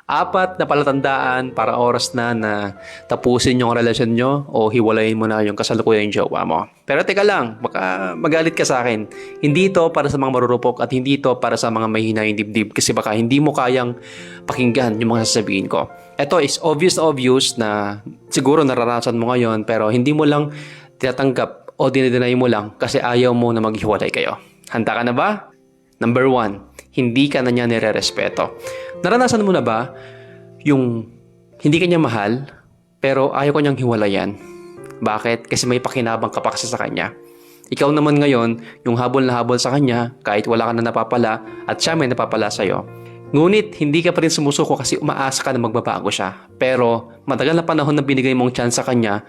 Apat na palatandaan para oras na tapusin yung relasyon nyo o hiwalayin mo na yung kasalukuyan yung jowa mo. Pero teka lang, baka magalit ka sa akin. Hindi ito para sa mga marurupok at hindi ito para sa mga mahina yung dibdib kasi baka hindi mo kayang pakinggan yung mga sasabihin ko. Ito is obvious na siguro naranasan mo ngayon pero hindi mo lang tinatanggap o dinideny mo lang kasi ayaw mo na maghiwalay kayo. Handa ka na ba? Number 1, hindi ka na niya nire-respeto. Naranasan mo na ba yung hindi ka niya mahal pero ayaw ko niyang hiwalayan? Bakit? Kasi may pakinabang ka pa kasi sa kanya. Ikaw naman ngayon, yung habol na habol sa kanya kahit wala ka na napapala at siya may napapala sa'yo. Ngunit hindi ka pa rin sumusuko kasi umaasa ka na magbabago siya. Pero matagal na panahon na binigay mong chance sa kanya,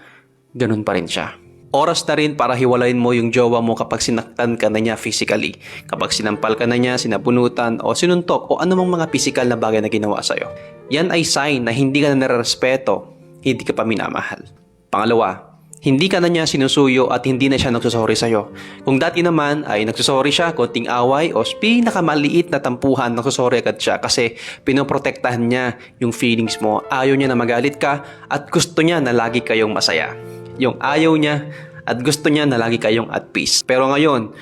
ganun pa rin siya. Oras na rin para hiwalayin mo yung jowa mo kapag sinaktan ka na niya physically. Kapag sinampal ka na niya, sinabunutan o sinuntok o anumang mga physical na bagay na ginawa sa'yo. Yan ay sign na hindi ka na nare-respeto, hindi ka pa minamahal. Pangalawa, hindi ka na niya sinusuyo at hindi na siya nagsusorry sa'yo. Kung dati naman ay nagsusorry siya, konting away o pinakamaliit na tampuhan, nagsusorry agad siya kasi pinoprotektahan niya yung feelings mo. Ayaw niya na magalit ka at gusto niya na lagi kayong masaya. Yung ayaw niya at gusto niya na lagi kayong at peace. Pero ngayon,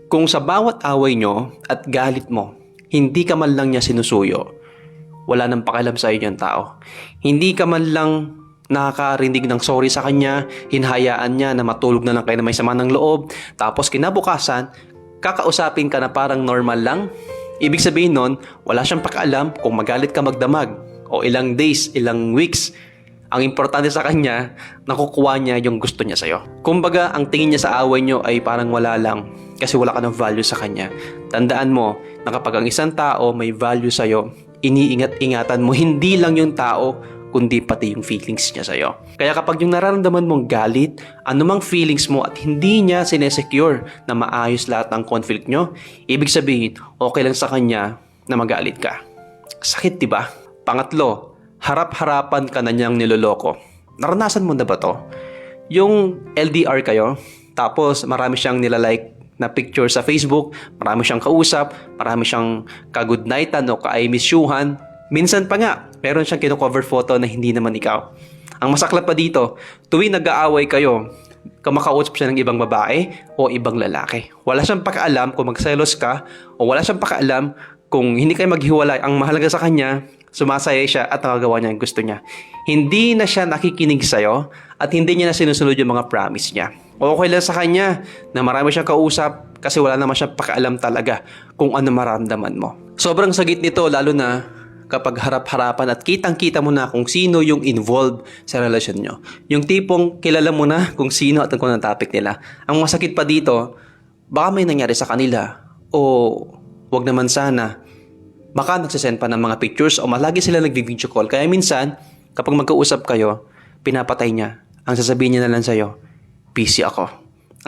kung sa bawat away nyo at galit mo, hindi ka man lang niya sinusuyo, wala nang pakialam sa iyo yung tao. Hindi ka man lang nakakarinig ng sorry sa kanya, hinahayaan niya na matulog na lang kayo na may sama ng loob, tapos kinabukasan, kakausapin ka na parang normal lang. Ibig sabihin nun, wala siyang pakialam kung magalit ka magdamag o ilang days, ilang weeks. Ang importante sa kanya, nakukuha niya yung gusto niya sa'yo. Kumbaga, ang tingin niya sa away niyo ay parang wala lang kasi wala ka ng value sa kanya. Tandaan mo na kapag ang isang tao may value sa'yo, iniingat-ingatan mo hindi lang yung tao, kundi pati yung feelings niya sa'yo. Kaya kapag yung nararamdaman mong galit, anumang feelings mo at hindi niya sinesecure na maayos lahat ng conflict nyo, ibig sabihin, okay lang sa kanya na magalit ka. Sakit, diba? Pangatlo, harap-harapan ka na niyang niloloko. Naranasan mo na ba to? Yung LDR kayo, tapos marami siyang nilalike na picture sa Facebook, marami siyang kausap, marami siyang ka-good nightan o ka-I miss youhan. Minsan pa nga, meron siyang kino-cover photo na hindi naman ikaw. Ang masaklat pa dito, tuwing nag-aaway kayo, kumakausap siya ng ibang babae o ibang lalaki. Wala siyang pakialam kung magselos ka o wala siyang pakialam kung hindi kayo maghiwalay. Ang mahalaga sa kanya, sumasaya siya at nakagawa niya ang gusto niya. Hindi na siya nakikinig sa'yo at hindi niya na sinusunod yung mga promise niya. Okay lang sa kanya na marami siyang kausap kasi wala naman siyang pakialam talaga kung ano maramdaman mo. Sobrang sagit nito lalo na kapag harap-harapan at kitang-kita mo na kung sino yung involved sa relasyon nyo. Yung tipong kilala mo na kung sino at kung anong topic nila. Ang masakit pa dito, baka may nangyari sa kanila o wag naman sana. Baka nagsisend pa ng mga pictures o malagi sila nag-video call. Kaya minsan, kapag magkausap kayo, pinapatay niya. Ang sasabihin niya na lang sa'yo, busy ako.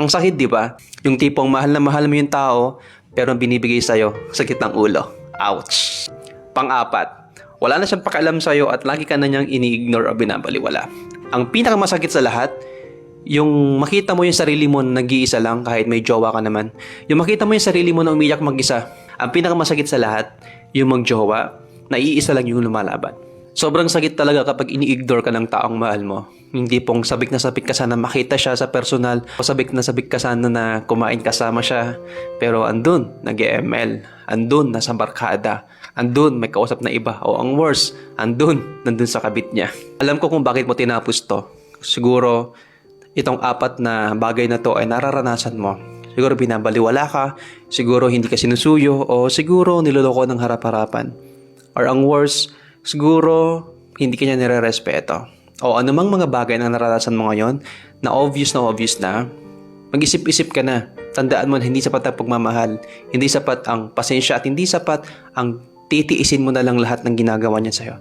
Ang sakit, di ba? Yung tipong mahal na mahal mo yung tao, pero ang binibigay sa'yo, sakit ng ulo. Ouch! Pang-apat, wala na siyang pakialam sa'yo at lagi ka na niyang ini-ignore o binabaliwala. Ang pinakamasakit sa lahat, yung makita mo yung sarili mo na nag-iisa lang kahit may jowa ka naman. Yung makita mo yung sarili mo na umiyak mag-isa. Ang pinakamasakit sa lahat, yung mag-jowa, na iisa lang yung lumalaban. Sobrang sakit talaga kapag ini-ignore ka ng taong mahal mo. Hindi pong sabik na sabik ka sana makita siya sa personal o sabik na sabik ka sana na kumain kasama siya. Pero andun, nag-ML. Andun, nasa barkada. Andun, may kausap na iba. O ang worst, nandun sa kabit niya. Alam ko kung bakit mo tinapos to. Siguro, itong apat na bagay na to ay nararanasan mo. Siguro binabaliwala ka, siguro hindi ka sinusuyo, o siguro niloloko ng harap-harapan. Or ang worst, siguro hindi ka niya nire-respeto. O anumang mga bagay na naranasan mo ngayon, na obvious na, mag-isip-isip ka na. Tandaan mo na hindi sapat ang pagmamahal, hindi sapat ang pasensya, at hindi sapat ang titiisin mo na lang lahat ng ginagawa niya sa'yo.